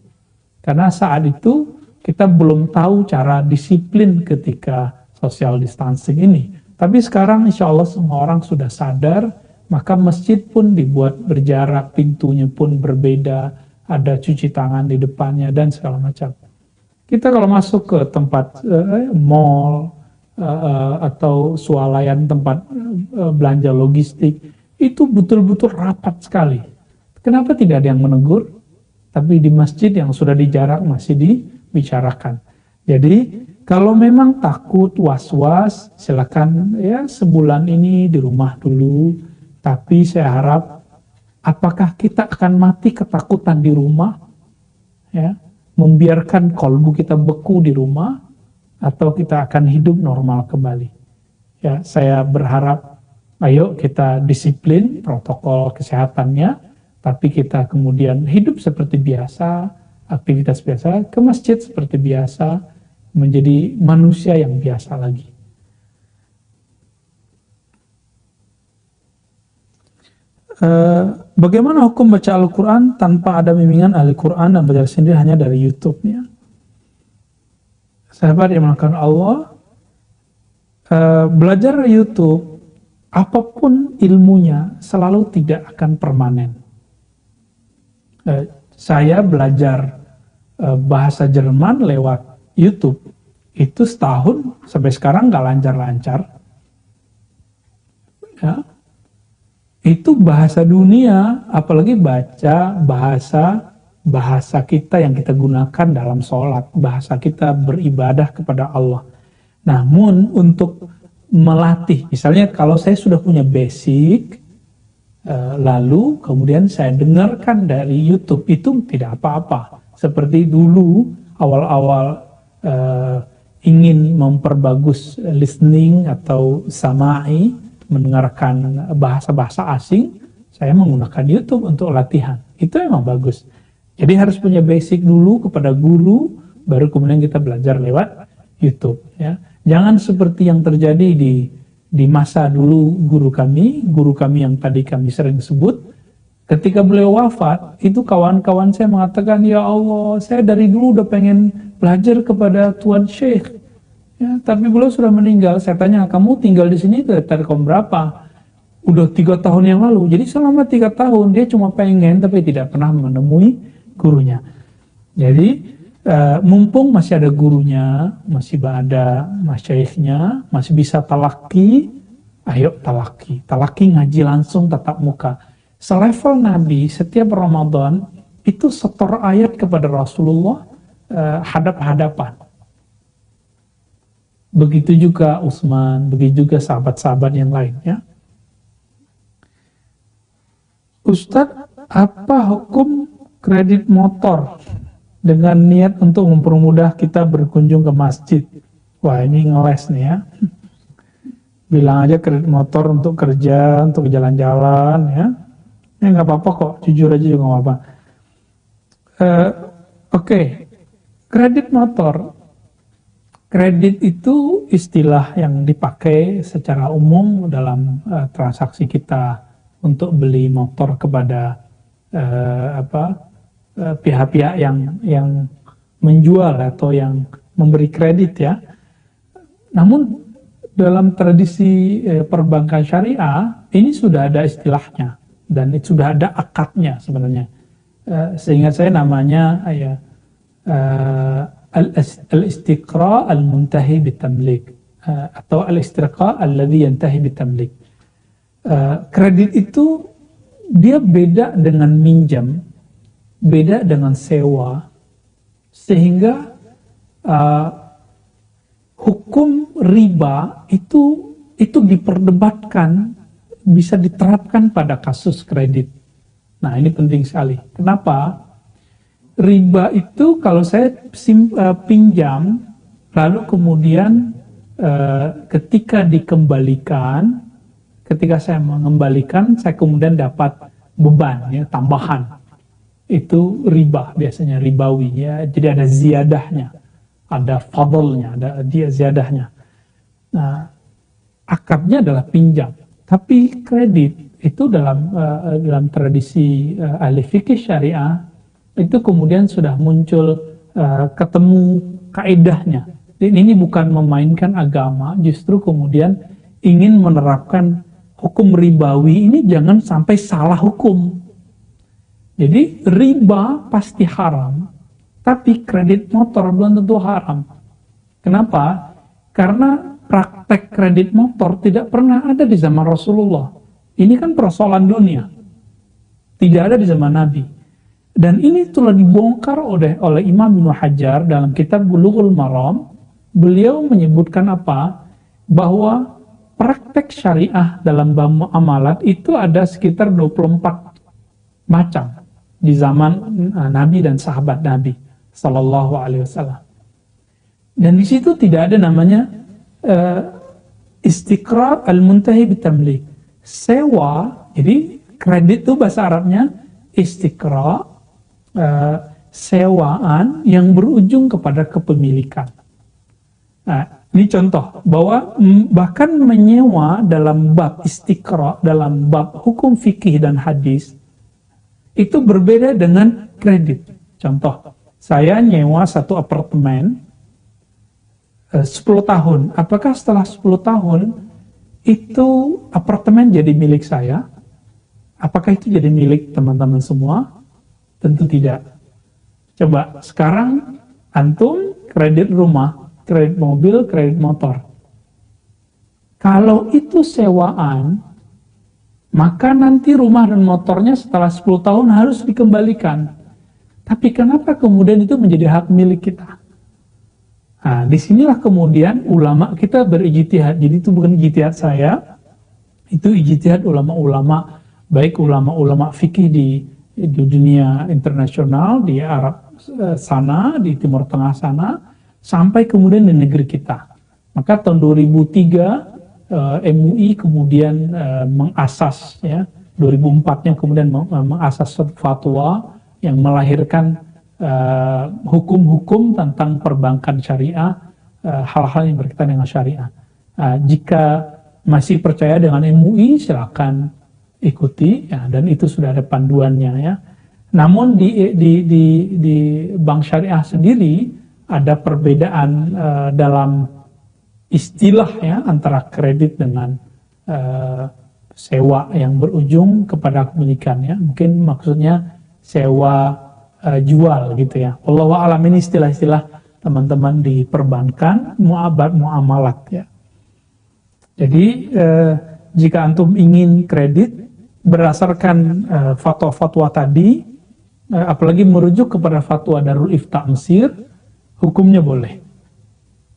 Karena saat itu kita belum tahu cara disiplin ketika social distancing ini. Tapi sekarang insya Allah semua orang sudah sadar, maka masjid pun dibuat berjarak, pintunya pun berbeda, ada cuci tangan di depannya dan segala macam. Kita kalau masuk ke tempat mall atau swalayan tempat belanja logistik, itu betul-betul rapat sekali. Kenapa tidak ada yang menegur? Tapi di masjid yang sudah dijarak masih dibicarakan. Jadi kalau memang takut, was-was, silakan ya sebulan ini di rumah dulu. Tapi saya harap, apakah kita akan mati ketakutan di rumah? Ya, membiarkan kolbu kita beku di rumah, atau kita akan hidup normal kembali. Ya, saya berharap, ayo kita disiplin protokol kesehatannya, tapi kita kemudian hidup seperti biasa, aktivitas biasa, ke masjid seperti biasa, menjadi manusia yang biasa lagi. Bagaimana hukum baca Al-Quran tanpa ada bimbingan ahli Quran dan belajar sendiri hanya dari YouTube-nya? Sahabat yang melakukan Allah, belajar YouTube, apapun ilmunya, selalu tidak akan permanen. Saya belajar bahasa Jerman lewat YouTube, itu setahun, sampai sekarang nggak lancar-lancar. Ya. Itu bahasa dunia, apalagi baca bahasa kita yang kita gunakan dalam sholat, bahasa kita beribadah kepada Allah. Namun untuk melatih, misalnya kalau saya sudah punya basic, lalu kemudian saya dengarkan dari YouTube, itu tidak apa-apa. Seperti dulu awal-awal ingin memperbagus listening atau samai, mendengarkan bahasa-bahasa asing, saya menggunakan YouTube untuk latihan. Itu emang bagus. Jadi harus punya basic dulu kepada guru, baru kemudian kita belajar lewat YouTube. Ya. Jangan seperti yang terjadi di masa dulu guru kami yang tadi kami sering sebut, ketika beliau wafat, itu kawan-kawan saya mengatakan, ya Allah, saya dari dulu udah pengen belajar kepada Tuan Syekh. Ya, tapi beliau sudah meninggal. Saya tanya, kamu tinggal di sini dari tahun berapa? Udah 3 tahun yang lalu. Jadi selama 3 tahun dia cuma pengen tapi tidak pernah menemui gurunya. Jadi mumpung masih ada gurunya, masih ada masyaikhnya, masih bisa talaki, ayo talaki. Talaki ngaji langsung tatap muka. Selevel Nabi setiap Ramadan itu setor ayat kepada Rasulullah hadap-hadapan. Begitu juga Utsman, begitu juga sahabat-sahabat yang lain. Ya. Ustadz, apa hukum kredit motor dengan niat untuk mempermudah kita berkunjung ke masjid? Wah, ini ngeles nih ya. Bilang aja kredit motor untuk kerja, untuk jalan-jalan ya. Ya nggak apa-apa kok, jujur aja juga nggak apa-apa. Oke. Kredit motor. Kredit itu istilah yang dipakai secara umum dalam transaksi kita untuk beli motor kepada pihak-pihak yang menjual atau yang memberi kredit ya. Namun dalam tradisi perbankan syariah ini sudah ada istilahnya dan itu sudah ada akadnya sebenarnya. Seingat saya namanya al-istiqra al-muntahi bitamlik atau al-istiqra alladhi yantahi bitamlik. Kredit itu dia beda dengan minjam, beda dengan sewa, sehingga hukum riba itu diperdebatkan, bisa diterapkan pada kasus kredit. Nah, ini penting sekali. Kenapa? Riba itu kalau saya pinjam, lalu kemudian ketika dikembalikan, ketika saya mengembalikan, saya kemudian dapat beban, ya, tambahan. Itu riba, biasanya ribawi, ya. Jadi ada ziyadahnya, ada fadlnya, ada dia ziyadahnya. Nah, akadnya adalah pinjam. Tapi kredit itu dalam tradisi ahli fikih syariah, itu kemudian sudah muncul ketemu kaedahnya. Ini bukan memainkan agama, justru kemudian ingin menerapkan hukum ribawi ini jangan sampai salah hukum. Jadi riba pasti haram, tapi kredit motor belum tentu haram. Kenapa? Karena praktek kredit motor tidak pernah ada di zaman Rasulullah. Ini kan persoalan dunia. Tidak ada di zaman Nabi. Dan ini telah dibongkar oleh Imam Ibnu Hajar dalam kitab Bulughul Maram. Beliau menyebutkan apa? Bahwa praktek syariah dalam muamalat itu ada sekitar 24 macam di zaman Nabi dan sahabat Nabi Sallallahu Alaihi Wasallam. Dan di situ tidak ada namanya istiqrar al-muntahi bitamlik, sewa. Jadi kredit itu bahasa Arabnya istiqrar, sewaan yang berujung kepada kepemilikan. Nah, ini contoh bahwa bahkan menyewa dalam bab istiqrar, dalam bab hukum fikih dan hadis itu berbeda dengan kredit. Contoh, saya nyewa satu apartemen 10 tahun. Apakah setelah 10 tahun itu apartemen jadi milik saya? Apakah itu jadi milik teman-teman semua? Tentu tidak. Coba sekarang antum kredit rumah, kredit mobil, kredit motor. Kalau itu sewaan, maka nanti rumah dan motornya setelah 10 tahun harus dikembalikan. Tapi kenapa kemudian itu menjadi hak milik kita? Nah, disinilah kemudian ulama kita berijtihad. Jadi itu bukan ijtihad saya, itu ijtihad ulama-ulama, baik ulama-ulama fikih di dunia internasional, di Arab sana, di Timur Tengah sana, sampai kemudian di negeri kita. Maka tahun 2003 MUI kemudian mengasas, ya, 2004-nya kemudian mengasas fatwa yang melahirkan hukum-hukum tentang perbankan syariah, hal-hal yang berkaitan dengan syariah. Jika masih percaya dengan MUI, silakan ikuti, ya, dan itu sudah ada panduannya, ya. Namun di bank syariah sendiri ada perbedaan dalam istilah, ya, antara kredit dengan sewa yang berujung kepada kepemilikan, ya. Mungkin maksudnya sewa jual gitu, ya. Wallahu a'lam, ini istilah-istilah teman-teman di perbankan, muamalat, ya. Jadi jika antum ingin kredit berdasarkan fatwa-fatwa tadi, apalagi merujuk kepada fatwa Darul Ifta Mesir, hukumnya boleh.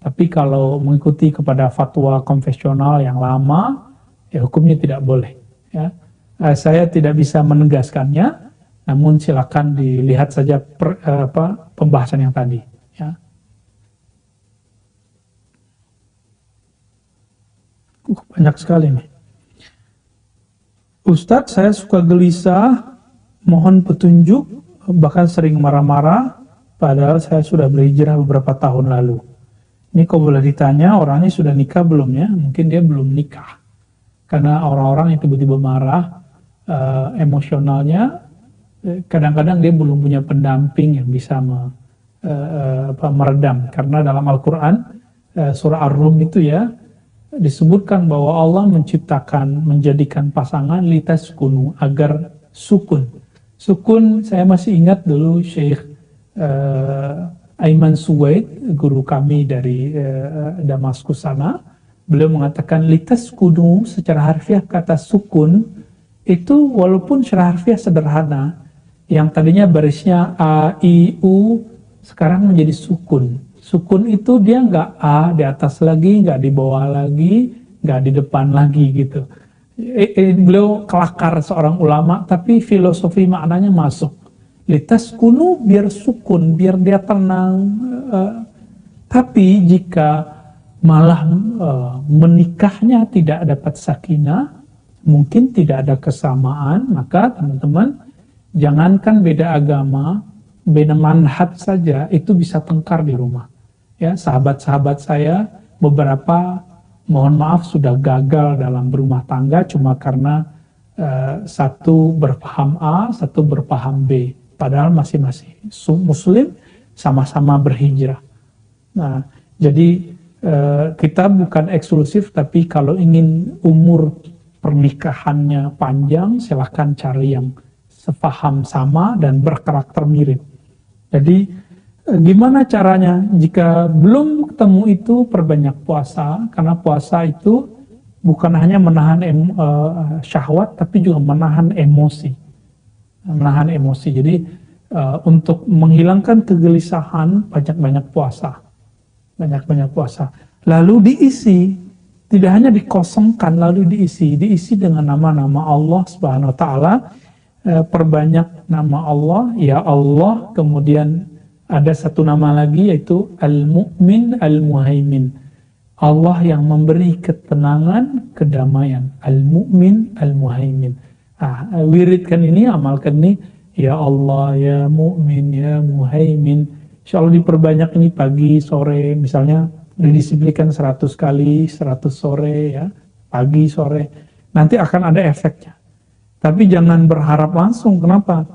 Tapi kalau mengikuti kepada fatwa konvensional yang lama, ya hukumnya tidak boleh, ya. Saya tidak bisa menegaskannya, namun silakan dilihat saja pembahasan yang tadi, ya. Banyak sekali nih. Ustadz, saya suka gelisah, mohon petunjuk, bahkan sering marah-marah, padahal saya sudah berhijrah beberapa tahun lalu. Ini kalau boleh ditanya, orangnya sudah nikah belum, ya? Mungkin dia belum nikah. Karena orang-orang yang tiba-tiba marah, emosionalnya, kadang-kadang dia belum punya pendamping yang bisa meredam. Karena dalam Al-Quran, surah Ar-Rum itu, ya, disebutkan bahwa Allah menciptakan, menjadikan pasangan litaskunu, agar sukun. Sukun, saya masih ingat dulu Syekh Aiman Suwaid, guru kami dari Damaskus sana, beliau mengatakan litaskunu, secara harfiah kata sukun itu walaupun secara harfiah sederhana, yang tadinya barisnya A, I, U, sekarang menjadi sukun. Sukun itu dia nggak A di atas lagi, nggak di bawah lagi, nggak di depan lagi gitu. Beliau kelakar seorang ulama, tapi filosofi maknanya masuk. Litas kunu biar sukun, biar dia tenang. Tapi jika malah menikahnya tidak dapat sakinah, mungkin tidak ada kesamaan, maka teman-teman, jangankan beda agama, beda manhaj saja, itu bisa tengkar di rumah. Ya, sahabat-sahabat saya, beberapa, mohon maaf, sudah gagal dalam berumah tangga, cuma karena satu berpaham A, satu berpaham B. Padahal masing-masing muslim, sama-sama berhijrah. Nah, jadi kita bukan eksklusif, tapi kalau ingin umur pernikahannya panjang, silahkan cari yang sefaham sama dan berkarakter mirip. Jadi gimana caranya? Jika belum ketemu itu, perbanyak puasa, karena puasa itu bukan hanya menahan syahwat, tapi juga menahan emosi. Menahan emosi. Jadi untuk menghilangkan kegelisahan, banyak-banyak puasa. Banyak-banyak puasa. Lalu diisi, tidak hanya dikosongkan, lalu diisi dengan nama-nama Allah Subhanahu wa Ta'ala. Perbanyak nama Allah, ya Allah, kemudian ada satu nama lagi yaitu Al-Mu'min Al-Muhaimin, Allah yang memberi ketenangan, kedamaian. Al-Mu'min Al-Muhaimin. Wiridkan ini, amalkan ini, ya Allah, ya Mu'min, ya Muhaimin. Insya Allah diperbanyak ini pagi, sore, misalnya didisiplinkan 100 kali, 100 sore, ya, pagi, sore. Nanti akan ada efeknya. Tapi jangan berharap langsung. Kenapa?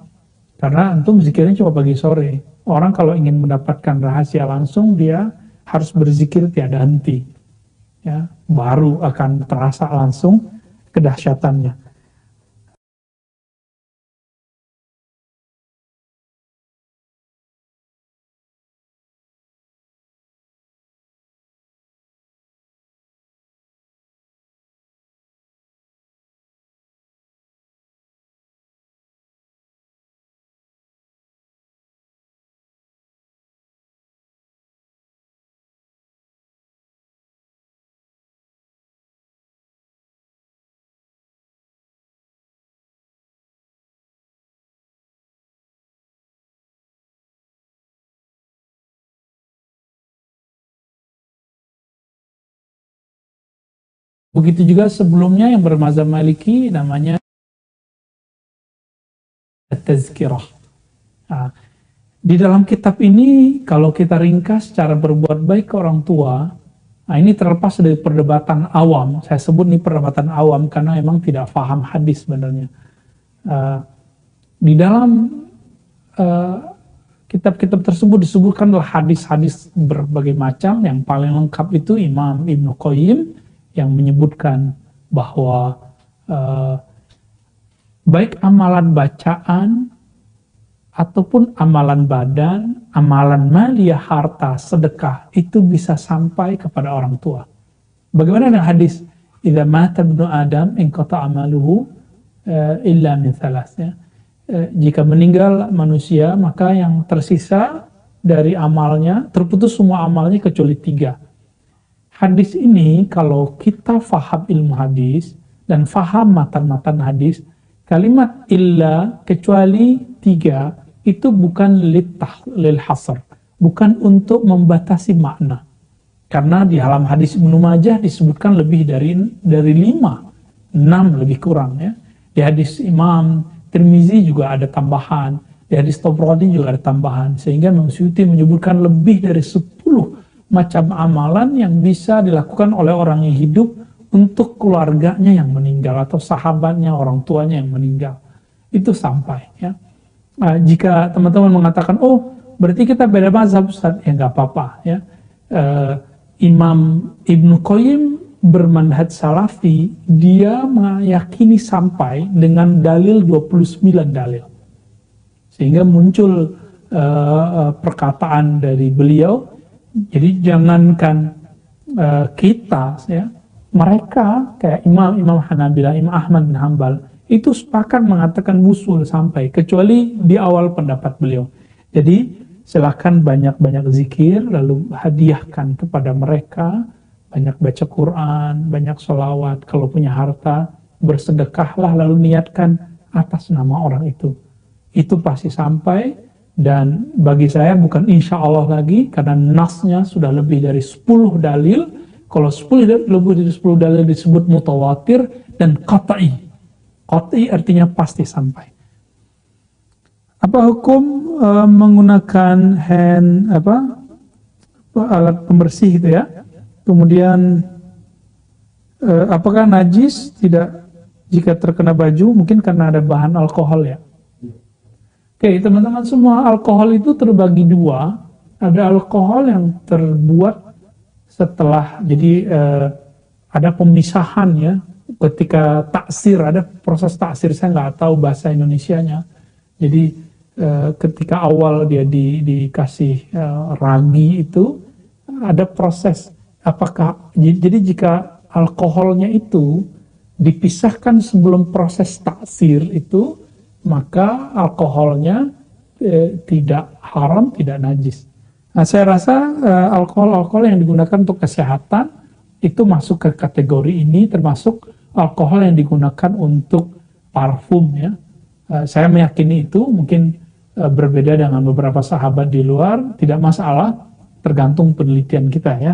Karena antum zikirnya cuma pagi sore. Orang kalau ingin mendapatkan rahasia langsung, dia harus berzikir tiada henti. Ya, baru akan terasa langsung kedahsyatannya. Begitu juga sebelumnya yang bermazhab Maliki namanya Tazkirah. Nah, di dalam kitab ini kalau kita ringkas cara berbuat baik ke orang tua, nah ini terlepas dari perdebatan awam. Saya sebut ini perdebatan awam karena memang tidak paham hadis sebenarnya. Di dalam kitab-kitab tersebut disebutkanlah hadis-hadis berbagai macam. Yang paling lengkap itu Imam Ibnu Qayyim yang menyebutkan bahwa baik amalan bacaan ataupun amalan badan, amalan maliyah, harta, sedekah, itu bisa sampai kepada orang tua. Bagaimana dengan hadis idza mata ibnu adam inqata amaluhu illa min thalas, ya. Jika meninggal manusia, maka yang tersisa dari amalnya, terputus semua amalnya kecuali 3. Hadis ini kalau kita faham ilmu hadis dan faham matan-matan hadis, kalimat illa, kecuali 3, itu bukan lil hasr, bukan untuk membatasi makna. Karena di dalam hadis Ibnu Majah disebutkan lebih dari 5, 6 lebih kurang, ya. Di hadis Imam Tirmizi juga ada tambahan, di hadis Tabrani juga ada tambahan, sehingga Imam Suyuti menyebutkan lebih dari 10 macam amalan yang bisa dilakukan oleh orang yang hidup untuk keluarganya yang meninggal atau sahabatnya, orang tuanya yang meninggal. Itu sampai, ya. Jika teman-teman mengatakan, oh berarti kita beda mazhab, Ustaz, ya nggak apa-apa, ya. Imam Ibnu Qayyim bermanhaj salafi, dia meyakini sampai dengan dalil 29 dalil. Sehingga muncul perkataan dari beliau. Jadi jangankan kita, ya, mereka kayak Imam Hanabilah, Imam Ahmad bin Hanbal itu sepakat mengatakan wusul sampai, kecuali di awal pendapat beliau. Jadi silakan banyak-banyak zikir, lalu hadiahkan kepada mereka, banyak baca Quran, banyak sholawat, kalau punya harta bersedekahlah, lalu niatkan atas nama orang itu pasti sampai. Dan bagi saya bukan insya Allah lagi, karena nasnya sudah lebih dari 10 dalil. Kalau 10 lebih dari 10 dalil disebut mutawatir dan qat'i. Qat'i artinya pasti sampai. Apa hukum menggunakan alat pembersih itu, ya? Kemudian apakah najis tidak jika terkena baju? Mungkin karena ada bahan alkohol, ya. Oke, teman-teman semua, alkohol itu terbagi 2. Ada alkohol yang terbuat setelah, jadi ada pemisahan, ya, ketika taksir, ada proses taksir, saya nggak tahu bahasa Indonesianya. Jadi ketika awal dia dikasih ragi itu ada proses. Apakah jadi jika alkoholnya itu dipisahkan sebelum proses taksir itu, maka alkoholnya tidak haram, tidak najis. Nah, saya rasa alkohol yang digunakan untuk kesehatan itu masuk ke kategori ini, termasuk alkohol yang digunakan untuk parfum ya. Saya meyakini itu mungkin berbeda dengan beberapa sahabat di luar, tidak masalah, tergantung penelitian kita ya.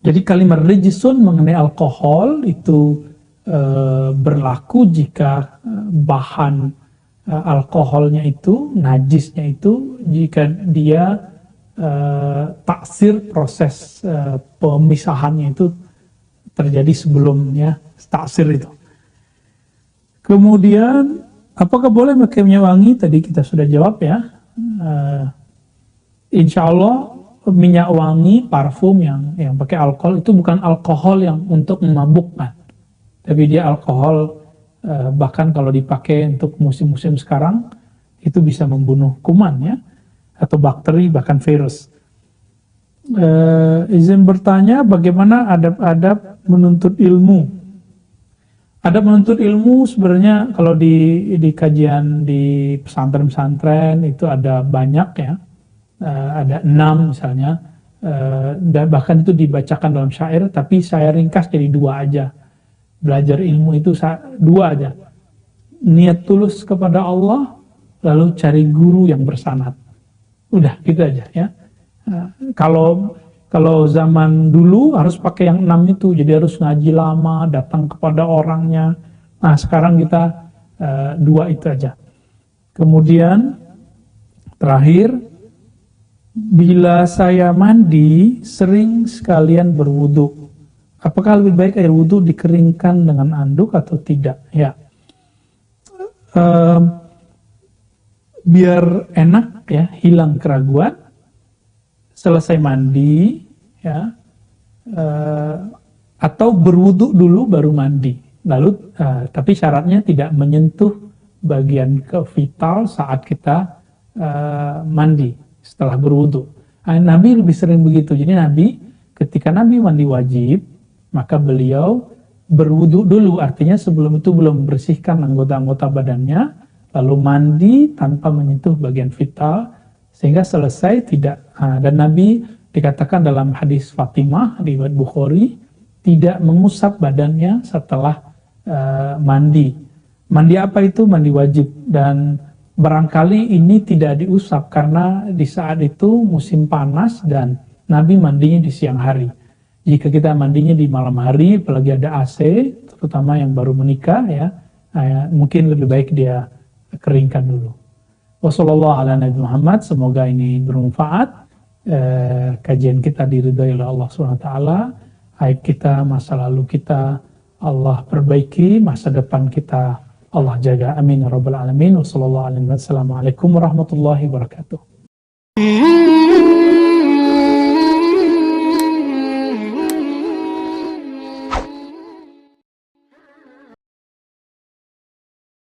Jadi kalimat rijisun mengenai alkohol itu berlaku jika bahan alkoholnya itu, najisnya itu, jika dia taksir, proses pemisahannya itu terjadi sebelumnya taksir itu. Kemudian, apakah boleh pakai minyak wangi? Tadi kita sudah jawab ya. Insya Allah minyak wangi, parfum yang pakai alkohol itu bukan alkohol yang untuk memabukkan, tapi dia alkohol bahkan kalau dipakai untuk musim-musim sekarang itu bisa membunuh kuman ya, atau bakteri, bahkan virus. Izin bertanya, bagaimana adab-adab menuntut ilmu? Adab menuntut ilmu sebenarnya kalau di kajian di pesantren-pesantren itu ada banyak ya, ada 6 misalnya, dan bahkan itu dibacakan dalam syair, tapi saya ringkas jadi 2 aja. Belajar ilmu itu 2 aja. Niat tulus kepada Allah, lalu cari guru yang bersanad. Udah gitu aja ya. Kalau zaman dulu harus pakai yang 6 itu, jadi harus ngaji lama, datang kepada orangnya. Nah sekarang kita 2 itu aja. Kemudian terakhir, bila saya mandi sering sekalian berwudu, apakah lebih baik air wudu dikeringkan dengan anduk atau tidak? Ya, biar enak ya, hilang keraguan. Selesai mandi ya, atau berwudu dulu baru mandi. Lalu tapi syaratnya tidak menyentuh bagian vital saat kita mandi setelah berwudu. Nabi lebih sering begitu. Jadi Nabi ketika Nabi mandi wajib, maka beliau berwudu dulu, artinya sebelum itu belum membersihkan anggota-anggota badannya, lalu mandi tanpa menyentuh bagian vital, sehingga selesai tidak. Dan Nabi dikatakan dalam hadis Fatimah di riwayat Bukhari, tidak mengusap badannya setelah mandi. Mandi apa itu? Mandi wajib. Dan barangkali ini tidak diusap karena di saat itu musim panas dan Nabi mandinya di siang hari. Jika kita mandinya di malam hari, apalagi ada AC, terutama yang baru menikah ya, mungkin lebih baik dia keringkan dulu. Wassalamualaikum warahmatullahi wabarakatuh. Semoga ini bermanfaat. Kajian kita diridhai oleh Allah SWT. Aib kita, masa lalu kita Allah perbaiki, masa depan kita Allah jaga. Amin ya rabbal alamin. Wassalamualaikum warahmatullahi wabarakatuh.